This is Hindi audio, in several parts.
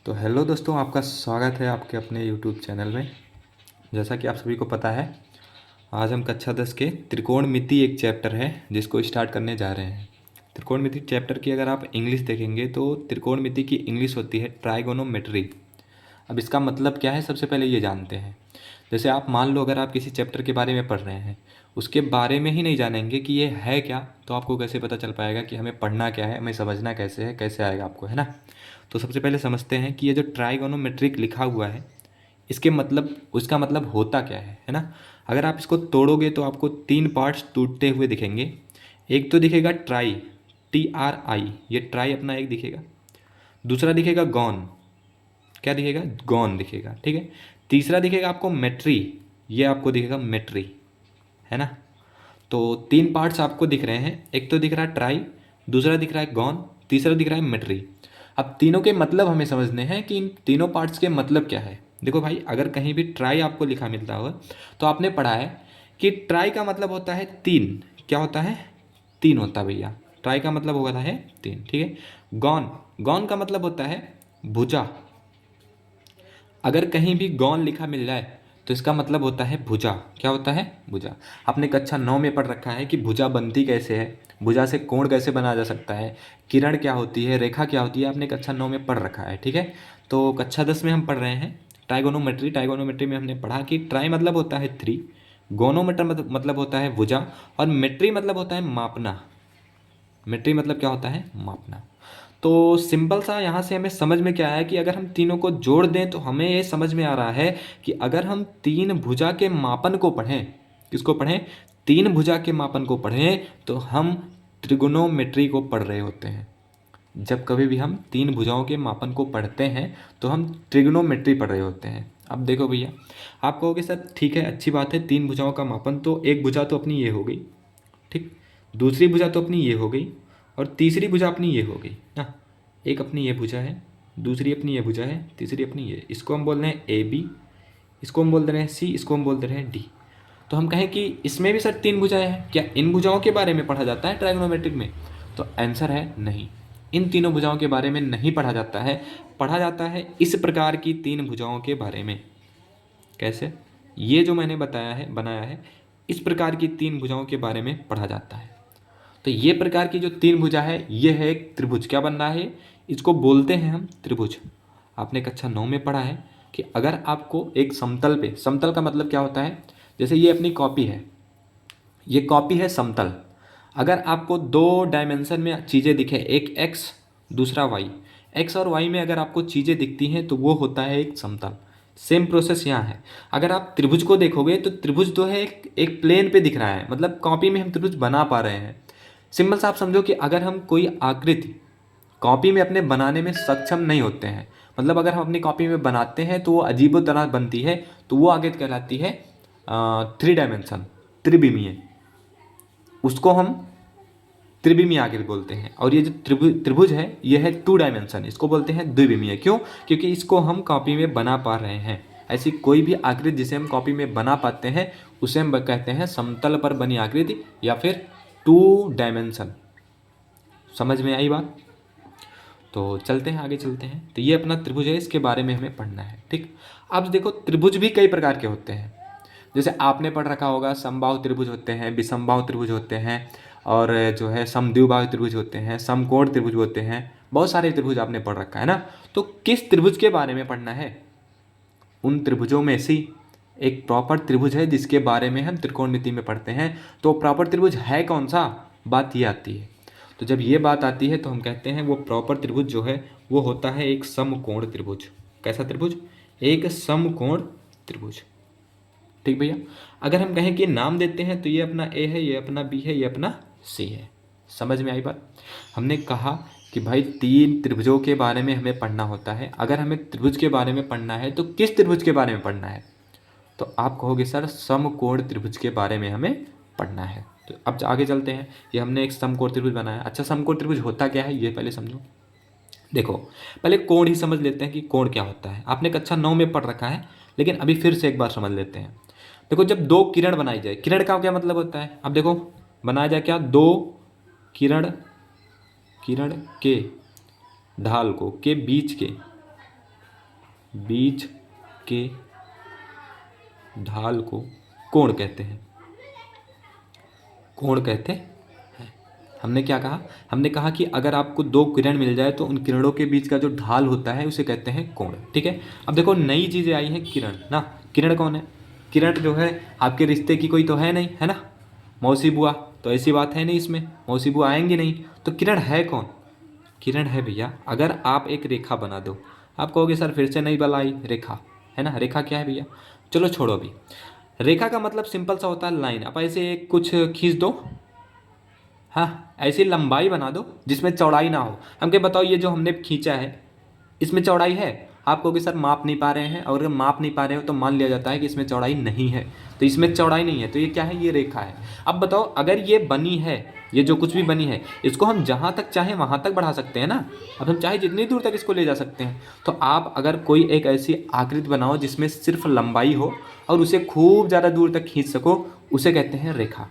तो हेलो दोस्तों, आपका स्वागत है आपके अपने यूट्यूब चैनल में। जैसा कि आप सभी को पता है, आज हम कक्षा 10 के त्रिकोणमिति एक चैप्टर है जिसको स्टार्ट करने जा रहे हैं। त्रिकोणमिति चैप्टर की अगर आप इंग्लिश देखेंगे तो त्रिकोणमिति की इंग्लिश होती है ट्राइगोनोमेट्री। अब इसका मतलब क्या है, सबसे पहले ये जानते हैं। जैसे आप मान लो, अगर आप किसी चैप्टर के बारे में पढ़ रहे हैं, उसके बारे में ही नहीं जानेंगे कि ये है क्या, तो आपको कैसे पता चल पाएगा कि हमें पढ़ना क्या है, हमें समझना कैसे है, कैसे आएगा आपको, है ना। तो सबसे पहले समझते हैं कि ये जो ट्राइगोनोमेट्रिक लिखा हुआ है, इसके मतलब, उसका मतलब होता क्या है ना। अगर आप इसको तोड़ोगे तो आपको तीन पार्ट्स टूटते हुए दिखेंगे। एक तो दिखेगा ट्राई, TRI, ये ट्राई अपना एक दिखेगा। दूसरा दिखेगा गॉन, क्या दिखेगा, गॉन दिखेगा, ठीक है। तीसरा दिखेगा आपको मेट्री, ये आपको दिखेगा मेट्री, है ना। तो तीन पार्ट्स आपको दिख रहे हैं, एक तो दिख रहा है ट्राई, दूसरा दिख रहा है गॉन, तीसरा दिख रहा है मेट्री। अब तीनों के मतलब हमें समझने हैं कि इन तीनों पार्ट्स के मतलब क्या है। देखो भाई, अगर कहीं भी ट्राई आपको लिखा मिलता हो तो आपने पढ़ा है कि ट्राई का मतलब होता है तीन। क्या होता है, तीन होता है भैया। ट्राई का मतलब होता है तीन, ठीक है। गॉन, गॉन का मतलब होता है भुजा। अगर कहीं भी गौन लिखा मिल जाए तो इसका मतलब होता है भुजा। क्या होता है, भुजा। आपने कक्षा 9 में पढ़ रखा है कि भुजा बनती कैसे है, भुजा से कोण कैसे बनाया जा सकता है, किरण क्या होती है, रेखा क्या होती है, आपने कक्षा 9 में पढ़ रखा है, ठीक है। तो कक्षा 10 में हम पढ़ रहे हैं ट्राइगोनोमेट्री। ट्राइगोनोमेट्री में हमने पढ़ा कि ट्राई मतलब होता है थ्री, गोनोमीटर मतलब होता है भुजा, और मेट्री मतलब होता है मापना। मेट्री मतलब क्या होता है, मापना। तो सिंपल सा यहाँ से हमें समझ में क्या आया कि अगर हम तीनों को जोड़ दें तो हमें ये समझ में आ रहा है कि अगर हम तीन भुजा के मापन को पढ़ें, किसको पढ़ें, तीन भुजा के मापन को पढ़ें, तो हम त्रिगोनोमेट्री को पढ़ रहे होते हैं। जब कभी भी हम तीन भुजाओं के मापन को पढ़ते हैं तो हम ट्रिग्नोमेट्री पढ़ रहे होते हैं। अब देखो भैया, आप कहोगे सर ठीक है, अच्छी बात है, तीन भुजाओं का मापन, तो एक भुजा तो अपनी ये हो गई, ठीक, दूसरी भुजा तो अपनी ये हो गई, और तीसरी भुजा अपनी ये हो गई ना। एक अपनी ये भुजा है, दूसरी अपनी ये भुजा है, तीसरी अपनी ये, इसको हम बोल रहे हैं AB, इसको हम बोल रहे हैं C, इसको हम बोल रहे हैं D। तो हम कहें कि इसमें भी सर तीन भुजाएं हैं, क्या इन भुजाओं के बारे में पढ़ा जाता है ट्राइगोनोमेट्रिक में? तो आंसर है नहीं, इन तीनों भुजाओं के बारे में नहीं पढ़ा जाता है। पढ़ा जाता है इस प्रकार की तीन भुजाओं के बारे में। कैसे, ये जो मैंने बताया है, बनाया है, इस प्रकार की तीन भुजाओं के बारे में पढ़ा जाता है। तो ये प्रकार की जो तीन भुजा है, ये है एक त्रिभुज। क्या बन रहा है, इसको बोलते हैं हम त्रिभुज। आपने कक्षा 9 में पढ़ा है कि अगर आपको एक समतल पे, समतल का मतलब क्या होता है, जैसे ये अपनी कॉपी है, ये कॉपी है समतल। अगर आपको दो डायमेंशन में चीज़ें दिखे, एक x दूसरा y, x और y में अगर आपको चीज़ें दिखती हैं तो वो होता है एक समतल। सेम प्रोसेस यहाँ है। अगर आप त्रिभुज को देखोगे तो त्रिभुज तो है एक प्लेन पे दिख रहा है, मतलब कॉपी में हम त्रिभुज बना पा रहे हैं। सिंपल सा आप समझो कि अगर हम कोई आकृति कॉपी में अपने बनाने में सक्षम नहीं होते हैं, मतलब अगर हम अपनी कॉपी में बनाते हैं तो वो अजीबो तरह बनती है, तो वो आगे कहलाती है थ्री डायमेंशन, त्रिविमीय। उसको हम त्रिविमीय आकृति बोलते हैं। और ये जो त्रिभुज है, ये है टू डायमेंशन, इसको बोलते हैं द्विविमीय। क्यों, क्योंकि इसको हम कॉपी में बना पा रहे हैं। ऐसी कोई भी आकृति जिसे हम कॉपी में बना पाते हैं उसे हम कहते हैं समतल पर बनी आकृति या फिर टू डायमेंशन। समझ में आई बात? तो चलते हैं, आगे चलते हैं। तो ये अपना त्रिभुज है, इसके बारे में हमें पढ़ना है, ठीक। अब देखो, त्रिभुज भी कई प्रकार के होते हैं। जैसे आपने पढ़ रखा होगा, समबाहु त्रिभुज होते हैं, विषमबाहु त्रिभुज होते हैं, और जो है समद्विबाहु त्रिभुज होते हैं, समकोण त्रिभुज होते हैं। बहुत सारे त्रिभुज आपने पढ़ रखा है ना। तो किस त्रिभुज के बारे में पढ़ना है? उन त्रिभुजों में से एक प्रॉपर त्रिभुज है जिसके बारे में हम त्रिकोणमिति में पढ़ते हैं। तो प्रॉपर त्रिभुज है कौन सा, बात ये आती है। तो जब ये बात आती है तो हम कहते हैं वो प्रॉपर त्रिभुज जो है वो होता है एक समकोण त्रिभुज। कैसा त्रिभुज? एक समकोण त्रिभुज, ठीक भैया। अगर हम कहें कि नाम देते हैं तो ये अपना A है, ये अपना B है, ये अपना C है। समझ में आई बात? हमने कहा कि भाई तीन त्रिभुजों के बारे में हमें पढ़ना होता है। अगर हमें त्रिभुज के बारे में पढ़ना है तो किस त्रिभुज के बारे में पढ़ना है? तो आप कहोगे सर समकोण त्रिभुज के बारे में हमें पढ़ना है। तो अब आगे चलते हैं। ये हमने एक समकोण त्रिभुज बनाया। अच्छा, समकोण त्रिभुज होता क्या है ये पहले समझो। देखो, पहले कोण ही समझ लेते हैं कि कोण क्या होता है। आपने कक्षा 9 में पढ़ रखा है, लेकिन अभी फिर से एक बार समझ लेते हैं। देखो, जब दो किरण बनाई जाए, किरण का क्या मतलब होता है? अब देखो, बनाया जाए क्या, दो किरण, किरण के ढाल को, के बीच के बीच के ढाल को कोण कहते हैं, कोण कहते हैं। हमने क्या कहा, हमने कहा कि अगर आपको दो किरण मिल जाए तो उन किरणों के बीच का जो ढाल होता है उसे कहते हैं कोण। ठीक है, अब देखो नई चीज़ें आई हैं, किरण ना। किरण कौन है? किरण जो है आपके रिश्ते की कोई तो है नहीं, है ना, मौसी बुआ, तो ऐसी बात है नहीं, इसमें मौसी बुआ आएंगी नहीं, तो किरण है कौन? किरण है भैया, अगर आप एक रेखा बना दो, आप कहोगे सर फिर से नहीं बनाई रेखा, है ना, रेखा क्या है भैया? चलो छोड़ो अभी, रेखा का मतलब सिंपल सा होता है लाइन। आप ऐसे एक कुछ खींच दो, हाँ, ऐसी लंबाई बना दो जिसमें चौड़ाई ना हो। हमके बताओ ये जो हमने खींचा है इसमें चौड़ाई है? आप कहोगे सर माप नहीं पा रहे हैं, और अगर माप नहीं पा रहे हो तो मान लिया जाता है कि इसमें चौड़ाई नहीं है, तो इसमें चौड़ाई नहीं है, तो ये क्या है? ये रेखा है। अब बताओ अगर ये बनी है, ये जो कुछ भी बनी है, इसको हम जहाँ तक चाहें वहाँ तक बढ़ा सकते हैं ना, अब हम चाहे जितनी दूर तक इसको ले जा सकते हैं। तो आप अगर कोई एक ऐसी आकृति बनाओ जिसमें सिर्फ लंबाई हो और उसे खूब ज़्यादा दूर तक खींच सको, उसे कहते हैं रेखा।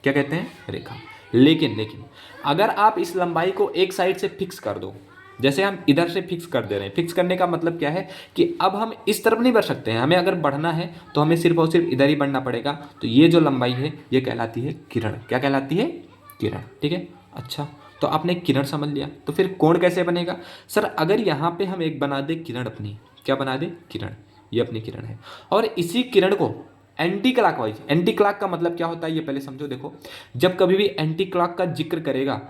क्या कहते हैं? रेखा। लेकिन अगर आप इस लंबाई को एक साइड से फिक्स कर दो, जैसे हम इधर से फिक्स कर दे रहे हैं, फिक्स करने का मतलब क्या है कि अब हम इस तरफ नहीं बढ़ सकते हैं, हमें अगर बढ़ना है तो हमें सिर्फ और सिर्फ इधर ही बढ़ना पड़ेगा, तो ये जो लंबाई है ये कहलाती है किरण। क्या कहलाती है? किरण। ठीक है, अच्छा, तो आपने किरण समझ लिया, तो फिर कोण कैसे बनेगा? सर अगर यहाँ पे हम एक बना दे किरण अपनी, क्या बना दे? किरण, ये अपनी किरण है, और इसी किरण को anti clock wise, anti clock का मतलब क्या होता है ये पहले समझो। देखो, जब कभी भी एंटी क्लॉक का जिक्र करेगा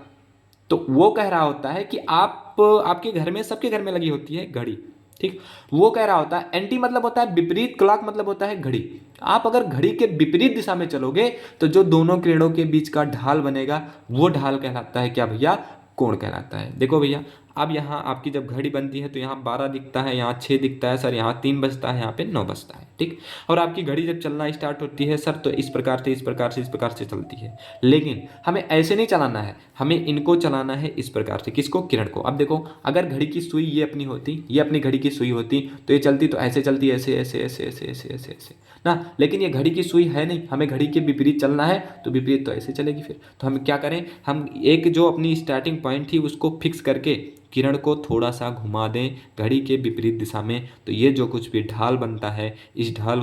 तो वो कह रहा होता है कि आपके घर में, सबके घर में लगी होती है घड़ी, ठीक, वो कह रहा होता है, एंटी मतलब होता है विपरीत, क्लॉक मतलब होता है घड़ी। आप अगर घड़ी के विपरीत दिशा में चलोगे तो जो दोनों किरणों के बीच का ढाल बनेगा वो ढाल कहलाता है क्या भैया? कोण कहलाता है। देखो भैया, अब यहाँ आपकी जब घड़ी बनती है तो यहाँ 12 दिखता है, यहाँ 6 दिखता है, सर यहाँ 3 बजता है, यहाँ पे 9 बजता है, ठीक। और आपकी घड़ी जब चलना स्टार्ट होती है सर तो इस प्रकार से, इस प्रकार से, इस प्रकार से चलती है। लेकिन हमें ऐसे नहीं चलाना है, हमें इनको चलाना है इस प्रकार से। किसको? किरण को। अब देखो, अगर घड़ी की सुई ये अपनी होती, ये अपनी घड़ी की सुई होती, तो ये चलती तो ऐसे चलती, ऐसे ऐसे ऐसे ऐसे ऐसे ऐसे ऐसे ना, लेकिन ये घड़ी की सुई है नहीं, हमें घड़ी के विपरीत चलना है, तो विपरीत तो ऐसे चलेगी। फिर तो हम क्या करें, हम एक जो अपनी स्टार्टिंग पॉइंट थी उसको फिक्स करके किरण को थोड़ा सा घुमा दें घड़ी के विपरीत दिशा में, तो ये जो कुछ भी ढाल बनता है, इस ढाल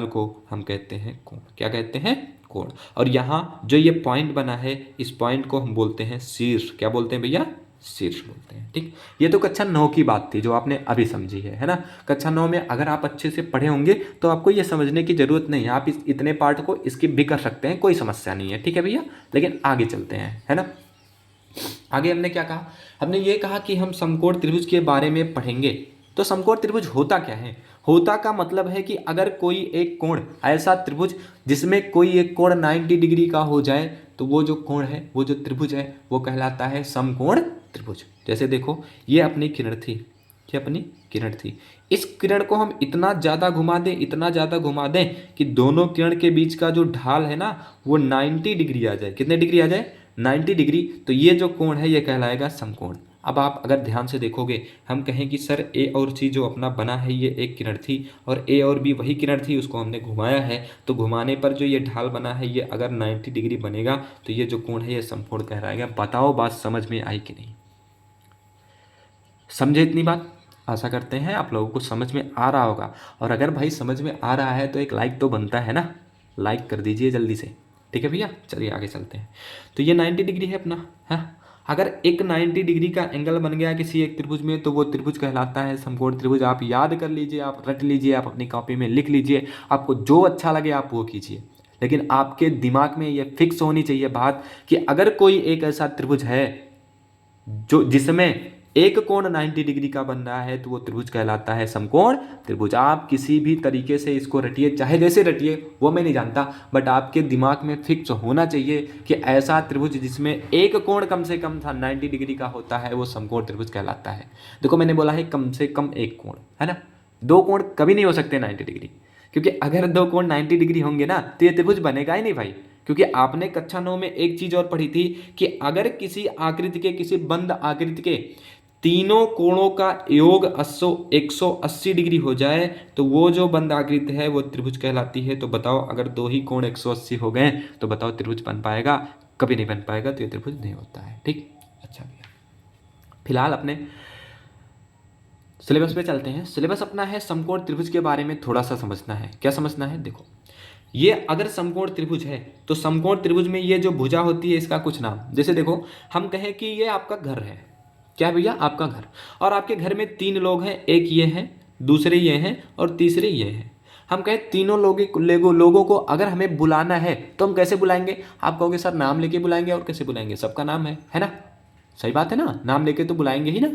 को हम कहते हैं कोण। क्या कहते हैं? कोण। और यहाँ जो ये पॉइंट बना है, इस पॉइंट को हम बोलते हैं शीर्ष। क्या बोलते हैं भैया? शीर्ष बोलते हैं, ठीक। ये तो कक्षा 9 की बात थी जो आपने अभी समझी है ना। कक्षा 9 में अगर आप अच्छे से पढ़े होंगे तो आपको ये समझने की जरूरत नहीं है, आप इतने पार्ट को स्किप भी कर सकते हैं, कोई समस्या नहीं है, ठीक है भैया। लेकिन आगे चलते हैं, है ना। आगे हमने क्या कहा? हमने ये कहा कि हम समकोण त्रिभुज के बारे में पढ़ेंगे। तो समकोण त्रिभुज होता क्या है? होता का मतलब है कि अगर कोई एक कोण, ऐसा त्रिभुज जिसमें कोई एक कोण 90 डिग्री का हो जाए, तो वो जो कोण है, वो जो त्रिभुज है, वो कहलाता है समकोण त्रिभुज। जैसे देखो, ये अपनी किरण थी, ये अपनी किरण थी, इस किरण को हम इतना ज़्यादा घुमा दें, इतना ज़्यादा घुमा दें कि दोनों किरण के बीच का जो ढाल है ना वो 90 डिग्री आ जाए। कितने डिग्री आ जाए? 90 डिग्री। तो ये जो कोण है ये कहलाएगा समकोण। अब आप अगर ध्यान से देखोगे, हम कहें कि सर ए और सी जो अपना बना है ये एक किरण थी, और ए और बी वही किरण थी, उसको हमने घुमाया है, तो घुमाने पर जो ये ढाल बना है ये अगर 90 डिग्री बनेगा तो ये जो कोण है ये समकोण कहलाएगा। बताओ बात समझ में आई कि नहीं? समझे इतनी बात? आशा करते हैं आप लोगों को समझ में आ रहा होगा। और अगर भाई समझ में आ रहा है तो एक लाइक तो बनता है ना, लाइक कर दीजिए जल्दी से, ठीक है भैया। चलिए आगे चलते हैं। तो ये 90 डिग्री है अपना, है। अगर एक 90 डिग्री का एंगल बन गया किसी एक त्रिभुज में तो वो त्रिभुज कहलाता है समकोण त्रिभुज। आप याद कर लीजिए, आप रट लीजिए, आप अपनी कॉपी में लिख लीजिए, आपको जो अच्छा लगे आप वो कीजिए। लेकिन आपके दिमाग में ये फिक्स होनी चाहिए बात कि अगर कोई एक ऐसा त्रिभुज है जो जिसमें एक कोण 90 डिग्री का बन रहा है तो वो त्रिभुज कहलाता है समकोण त्रिभुज। आप किसी भी तरीके से इसको रटिए, चाहे जैसे रटिए वो मैं नहीं जानता, बट आपके दिमाग में फिक्स होना चाहिए कि ऐसा त्रिभुज जिसमें एक कोण कम से कम 90 डिग्री का होता है वो समकोण त्रिभुज कहलाता है। देखो मैंने बोला है कम से कम एक कोण, है ना। दो कोण कभी नहीं हो सकते 90 डिग्री, क्योंकि अगर दो कोण 90 डिग्री होंगे ना तो ये त्रिभुज बनेगा ही नहीं भाई। क्योंकि आपने कक्षा 9 में एक चीज और पढ़ी थी कि अगर किसी आकृति के, किसी बंद आकृति के तीनों कोणों का योग 180 डिग्री हो जाए तो वो जो बंद आकृति है वो त्रिभुज कहलाती है। तो बताओ अगर दो ही कोण 180 हो गए तो बताओ त्रिभुज बन पाएगा? कभी नहीं बन पाएगा, तो ये त्रिभुज नहीं होता है, ठीक। अच्छा भैया, फिलहाल अपने सिलेबस पे चलते हैं। सिलेबस अपना है समकोण त्रिभुज के बारे में थोड़ा सा समझना है। क्या समझना है? देखो, ये अगर समकोण त्रिभुज है तो समकोण त्रिभुज में ये जो भुजा होती है इसका कुछ नाम, जैसे देखो हम कहें कि ये आपका घर है। क्या है भैया? आपका घर। और आपके घर में 3 लोग हैं, एक ये हैं, दूसरे ये हैं और तीसरे ये हैं। हम कहें तीनों लोगों को अगर हमें बुलाना है तो हम कैसे बुलाएंगे? आप कहोगे सर नाम लेके बुलाएंगे। और कैसे बुलाएंगे? सबका नाम है ना? सही बात है ना, नाम लेके तो बुलाएंगे ही ना।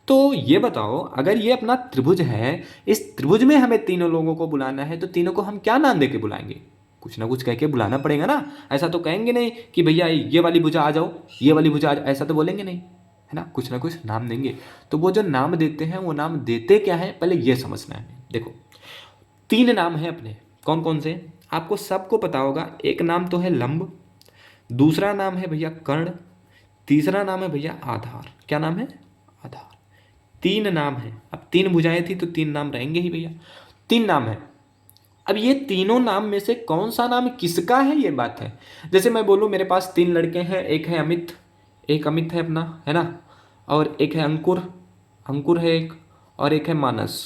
तो ये बताओ, अगर ये अपना त्रिभुज है, इस त्रिभुज में हमें तीनों लोगों को बुलाना है तो तीनों को हम क्या नाम देके बुलाएंगे? कुछ ना कुछ कह के बुलाना पड़ेगा ना। ऐसा तो कहेंगे नहीं कि भैया ये वाली भुजा आ जाओ, ये वाली भुजा आ जाओ, ऐसा तो बोलेंगे नहीं, है ना कुछ नाम देंगे। तो वो जो नाम देते हैं वो नाम देते क्या है पहले ये समझना है। देखो 3 नाम हैं अपने। कौन कौन से? आपको सबको पता होगा। एक नाम तो है लंब, दूसरा नाम है भैया कर्ण, तीसरा नाम है भैया आधार। क्या नाम है? आधार। 3 नाम है। अब 3 भुजाएं थी तो 3 नाम रहेंगे ही भैया। 3 नाम है। अब ये तीनों नाम में से कौन सा नाम किसका है ये बात है। जैसे मैं बोलूँ मेरे पास 3 लड़के हैं, एक है अमित, एक अमित है अपना, है ना, और एक है अंकुर, अंकुर है एक, और एक है मानस।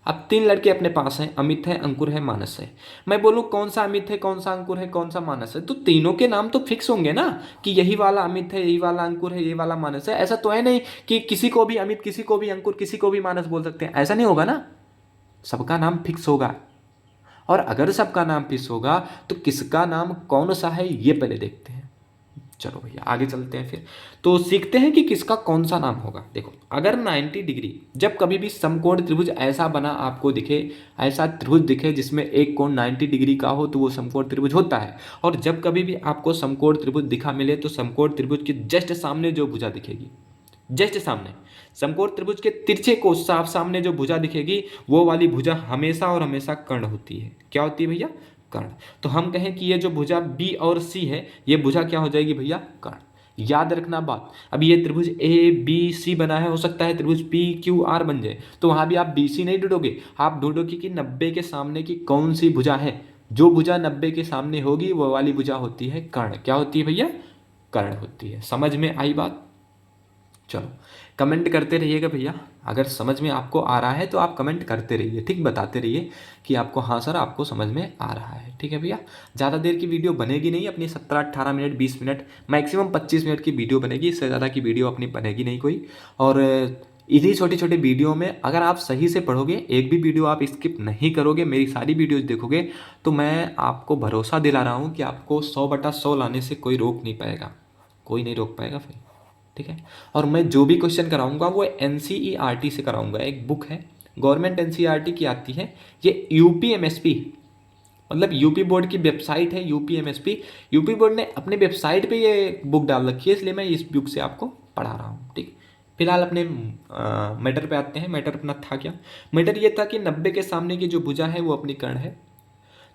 अब 3 लड़के अपने पास हैं, अमित है, अंकुर है, मानस है। मैं बोलूँ कौन सा अमित है, कौन सा अंकुर है, कौन सा मानस है, तो तीनों के नाम तो फिक्स होंगे ना कि यही वाला अमित है, यही वाला अंकुर है, यही वाला मानस है। ऐसा तो है नहीं कि किसी को भी अमित, किसी को भी अंकुर, किसी को भी मानस बोल सकते हैं। ऐसा नहीं होगा ना, सबका नाम फिक्स होगा। और अगर सबका नाम फिक्स होगा तो किसका नाम कौन सा है ये पहले देखते हैं। चलो भैया आगे चलते हैं फिर। तो सीखते हैं कि किसका कौन सा नाम होगा। देखो अगर 90 डिग्री, जब कभी भी समकोण त्रिभुज ऐसा बना आपको दिखे, ऐसा त्रिभुज दिखे जिसमें एक कोण 90 डिग्री का हो तो वो समकोण त्रिभुज होता है। और जब कभी भी आपको समकोण त्रिभुज दिखा मिले तो समकोण त्रिभुज के जस्ट सामने जो भुजा दिखेगी, जस्ट सामने समकोण त्रिभुज के तिरछे को साफ सामने जो भुजा दिखेगी वो वाली भुजा हमेशा और हमेशा कर्ण होती है। क्या होती है भैया? कर्ण। तो हम कहें कि ये जो भुजा बी और सी है ये भुजा क्या हो जाएगी भैया? कर्ण। याद रखना बात। अब ये त्रिभुज ए बी सी बना है, हो सकता है त्रिभुज पी क्यू आर बन जाए, तो वहां भी आप बी सी नहीं ढूंढोगे, आप ढूंढोगे कि 90 के सामने की कौन सी भुजा है। जो भुजा 90 के सामने होगी वो वाली भुजा होती है कर्ण। क्या होती है भैया? कर्ण होती है। समझ में आई बात? चलो कमेंट करते रहिएगा भैया, अगर समझ में आपको आ रहा है तो आप कमेंट करते रहिए, ठीक, बताते रहिए कि आपको हाँ सर आपको समझ में आ रहा है। ठीक है भैया, ज़्यादा देर की वीडियो बनेगी नहीं अपनी, 17-18 मिनट 20 मिनट मैक्सिमम 25 मिनट की वीडियो बनेगी, इससे ज़्यादा की वीडियो अपनी बनेगी नहीं कोई। और इन्हीं छोटे छोटे वीडियो में अगर आप सही से पढ़ोगे, एक भी वीडियो आप स्किप नहीं करोगे, मेरी सारी वीडियोज़ देखोगे, तो मैं आपको भरोसा दिला रहा हूँ कि आपको 100/100 लाने से कोई रोक नहीं पाएगा, कोई नहीं रोक पाएगा फिर। ठीक है, और मैं जो भी क्वेश्चन कराऊंगा वो NCERT से कराऊंगा। एक बुक है गवर्नमेंट NCERT की आती है, ये UPMSP मतलब यूपी बोर्ड की वेबसाइट है, UPMSP। यूपी बोर्ड ने अपने वेबसाइट पे ये बुक डाल रखी है, इसलिए मैं इस बुक से आपको पढ़ा रहा हूँ। ठीक, फिलहाल अपने मैटर पे आते हैं। मैटर अपना था क्या? मैटर ये था कि 90 के सामने की जो भुजा है वो अपनी कर्ण है।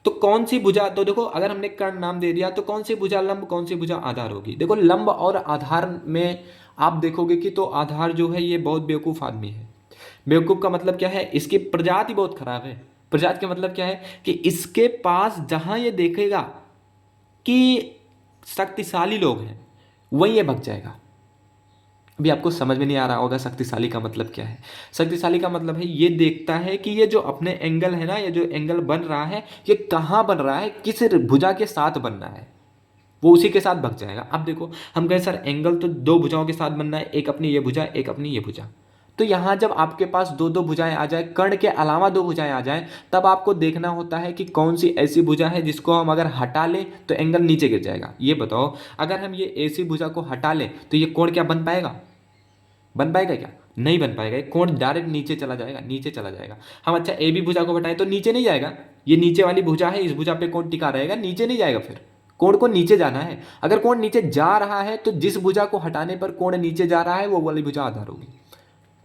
तो कौन सी भुजा, तो देखो अगर हमने कर्ण नाम दे दिया तो कौन सी भुजा लंब, कौन सी भुजा आधार होगी। देखो लंब और आधार में आप देखोगे कि तो आधार जो है ये बहुत बेवकूफ़ आदमी है। बेवकूफ़ का मतलब क्या है? इसकी प्रजाति बहुत खराब है। प्रजाति का मतलब क्या है कि इसके पास जहां ये देखेगा कि शक्तिशाली लोग हैं वहीं ये भग जाएगा। अभी आपको समझ में नहीं आ रहा होगा शक्तिशाली का मतलब क्या है। शक्तिशाली का मतलब है ये देखता है कि ये जो अपने एंगल है ना, ये जो एंगल बन रहा है ये कहाँ बन रहा है, किस भुजा के साथ बन रहा है, वो उसी के साथ भग जाएगा। अब देखो हम कहें सर एंगल तो 2 भुजाओं के साथ बनना है, एक अपनी ये भुजा, एक अपनी ये भुजा। तो यहाँ जब आपके पास 2-2 भुजाएं आ जाए, कर्ण के अलावा 2 भुजाएं आ जाएं, तब आपको देखना होता है कि कौन सी ऐसी भुजा है जिसको हम अगर हटा लें तो एंगल नीचे गिर जाएगा। ये बताओ अगर हम ये ऐसी भुजा को हटा लें तो ये कोण क्या बन पाएगा? बन पाएगा क्या? नहीं बन पाएगा। एक कोण डायरेक्ट नीचे चला जाएगा, नीचे चला जाएगा। हम अच्छा ए बी भुजा को हटाएं तो नीचे नहीं जाएगा, ये नीचे वाली भुजा है, इस भुजा पे कोण टिका रहेगा, नीचे नहीं जाएगा। फिर कोण को नीचे जाना है। अगर कोण नीचे जा रहा है तो जिस भुजा को हटाने पर कोण नीचे जा रहा है वो वाली भुजा आधार होगी।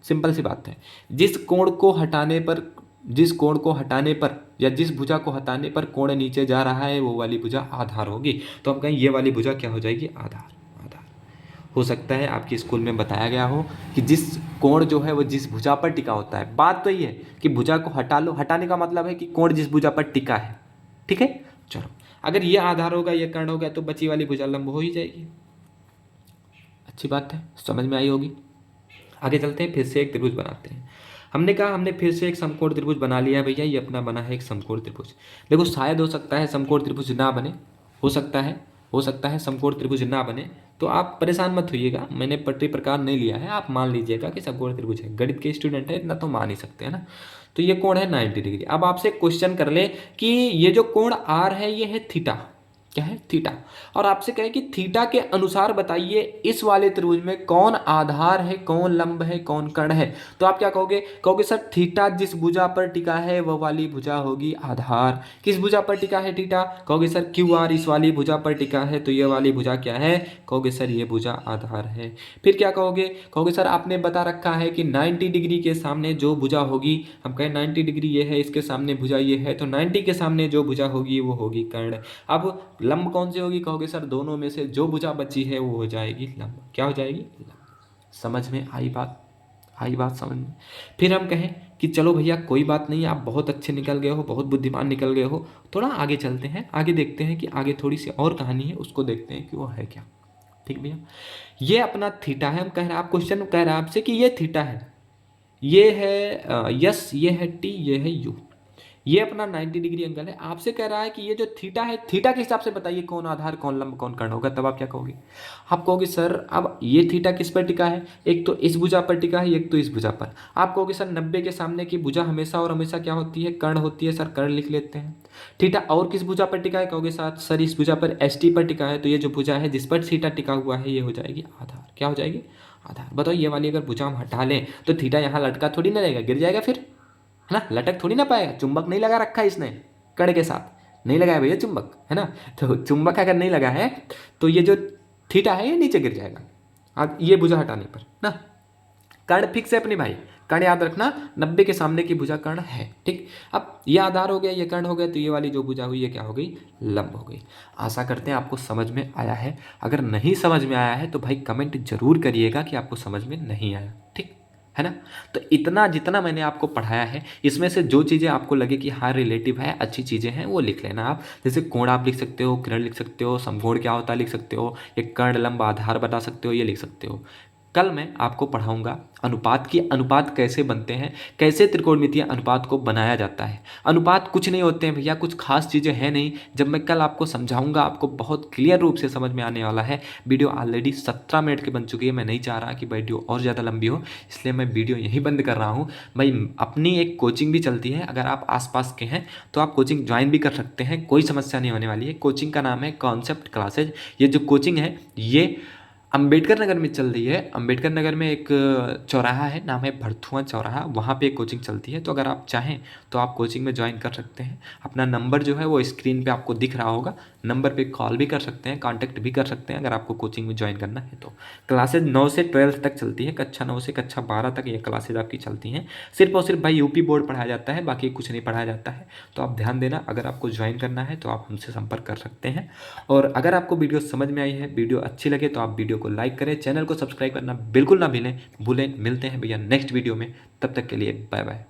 सिंपल सी बात है। जिस कोण को हटाने पर, जिस कोण को हटाने पर या जिस भुजा को हटाने पर कोण नीचे जा रहा है वो वाली भुजा आधार होगी। तो हम कहें ये वाली भुजा क्या हो जाएगी? आधार। हो सकता है आपके स्कूल में बताया गया हो कि जिस कोण जो है वो जिस भुजा पर टिका होता है। बात तो ये है कि भुजा को हटा लो, हटाने का मतलब है कि कोण जिस भुजा पर टिका है। ठीक है, चलो अगर ये आधार होगा, ये कर्ण हो गया, तो बची वाली भुजा लंब हो ही जाएगी। अच्छी बात है, समझ में आई होगी। आगे चलते हैं, फिर से एक त्रिभुज बनाते हैं। हमने कहा हमने फिर से एक समकोण त्रिभुज बना लिया है भैया, ये अपना बना है एक समकोण त्रिभुज। देखो शायद हो सकता है समकोण त्रिभुज ना बने, हो सकता है समकोण त्रिभुज ना बने, तो आप परेशान मत होइएगा, मैंने पट्टी प्रकार नहीं लिया है, आप मान लीजिएगा कि समकोण त्रिभुज है। गणित के स्टूडेंट है इतना तो मान ही सकते हैं ना। तो ये कोण है 90 डिग्री। अब आपसे क्वेश्चन कर ले कि ये जो कोण आर है ये है थीटा, क्या है थीटा, और आपसे कहे कि थीटा के अनुसार बताइए इस वाले त्रिभुज में कौन आधार है, कौन लंब है, कौन कर्ण है। तो आप क्या कहोगे, कहोगे सर थीटा जिस भुजा पर टिका है वह वाली भुजा होगी आधार। किस भुजा पर टिका है थीटा, कहोगे सर क्यू आर इस वाली भुजा पर टिका है, तो ये वाली भुजा क्या है, कहोगे सर ये भुजा आधार है। फिर क्या कहोगे, कहोगे सर आपने बता रखा है कि 90 डिग्री के सामने जो भुजा होगी, हम कहें 90 डिग्री ये है, इसके सामने भुजा ये है, तो 90 के सामने जो भुजा होगी वो होगी कर्ण। अब लंब कौन सी होगी, कहोगे सर दोनों में से जो भुजा बची है वो हो जाएगी लंब। क्या हो जाएगी, लंब। समझ में आई बात, आई बात समझ में। फिर हम कहें कि चलो भैया कोई बात नहीं, आप बहुत अच्छे निकल गए हो, बहुत बुद्धिमान निकल गए हो, थोड़ा आगे चलते हैं, आगे देखते हैं कि आगे थोड़ी सी और कहानी है, उसको देखते हैं कि वो है क्या। ठीक भैया, ये अपना थीटा है, हम कह रहे हैं, आप क्वेश्चन कह रहे हैं आपसे कि ये थीटा है, ये है यस, ये है टी, ये है यू, ये अपना 90 डिग्री एंगल है। आपसे कह रहा है कि ये जो थीटा है, थीटा के हिसाब से बताइए कौन आधार, कौन लंब, कौन कर्ण होगा। तब आप क्या कहोगे, आप कहोगे सर अब ये थीटा किस पर टिका है, एक तो इस भुजा पर टिका है, एक तो इस भुजा पर। आप कहोगे सर 90 के सामने की भुजा हमेशा और हमेशा क्या होती है, कर्ण होती है। सर कर्ण लिख लेते हैं। थीटा और किस भुजा पर टिका है, कहोगे सर इस भुजा पर एस टी पर टिका है, तो ये जो भुजा है जिस पर थीटा टिका हुआ है ये हो जाएगी आधार। क्या हो जाएगी, आधार। बताओ ये वाली अगर भुजा हम हटा लें तो थीटा यहाँ लटका थोड़ी ना रहेगा, गिर जाएगा फिर, है ना, लटक थोड़ी ना पाएगा। चुंबक नहीं लगा रखा है इसने कण के साथ, नहीं लगाया भैया चुंबक, है ना। तो चुंबक अगर नहीं लगा है तो ये जो थीटा है ये नीचे गिर जाएगा, अब ये भुजा हटाने पर ना। कर्ण फिक्स है अपने भाई, कर्ण याद रखना, 90 के सामने की भुजा कर्ण है। ठीक, अब ये आधार हो गया, ये कर्ण हो गया, तो ये वाली जो भुजा हुई ये क्या हो गई, लंब हो गई। आशा करते हैं आपको समझ में आया है। अगर नहीं समझ में आया है तो भाई कमेंट जरूर करिएगा कि आपको समझ में नहीं आया, ठीक है ना। तो इतना जितना मैंने आपको पढ़ाया है इसमें से जो चीज़ें आपको लगे कि हाँ रिलेटिव है, अच्छी चीज़ें हैं, वो लिख लेना आप। जैसे कोण आप लिख सकते हो, किरण लिख सकते हो, समकोण क्या होता है लिख सकते हो, एक कर्ण लंब आधार बता सकते हो, ये लिख सकते हो। कल मैं आपको पढ़ाऊंगा अनुपात की, अनुपात कैसे बनते हैं, कैसे त्रिकोणमितीय अनुपात को बनाया जाता है। अनुपात कुछ नहीं होते हैं भैया, कुछ खास चीज़ें हैं नहीं। जब मैं कल आपको समझाऊंगा आपको बहुत क्लियर रूप से समझ में आने वाला है। वीडियो ऑलरेडी 17 मिनट की बन चुकी है, मैं नहीं चाह रहा कि वीडियो और ज़्यादा लंबी हो, इसलिए मैं वीडियो यहीं बंद कर रहा हूँ। भाई अपनी एक कोचिंग भी चलती है, अगर आप आसपास के हैं तो आप कोचिंग ज्वाइन भी कर सकते हैं, कोई समस्या नहीं होने वाली है। कोचिंग का नाम है कॉन्सेप्ट क्लासेज। ये जो कोचिंग है ये अंबेडकर नगर में चल रही है। अंबेडकर नगर में एक चौराहा है, नाम है भरथुआ चौराहा, वहाँ पे एक कोचिंग चलती है। तो अगर आप चाहें तो आप कोचिंग में ज्वाइन कर सकते हैं। अपना नंबर जो है वो स्क्रीन पे आपको दिख रहा होगा, नंबर पे कॉल भी कर सकते हैं, कांटेक्ट भी कर सकते हैं अगर आपको कोचिंग में ज्वाइन करना है तो। क्लासेज 9 से 12 तक चलती है, कक्षा 9 से कक्षा 12 तक ये क्लासेज आपकी चलती हैं। सिर्फ और सिर्फ भाई यूपी बोर्ड पढ़ाया जाता है, बाकी कुछ नहीं पढ़ाया जाता है। तो आप ध्यान देना, अगर आपको ज्वाइन करना है तो आप हमसे संपर्क कर सकते हैं। और अगर आपको वीडियो समझ में आई है, वीडियो अच्छी लगे तो आप वीडियो को लाइक करें, चैनल को सब्सक्राइब करना बिल्कुल ना भूलें। मिलते हैं भैया नेक्स्ट वीडियो में, तब तक के लिए बाय बाय।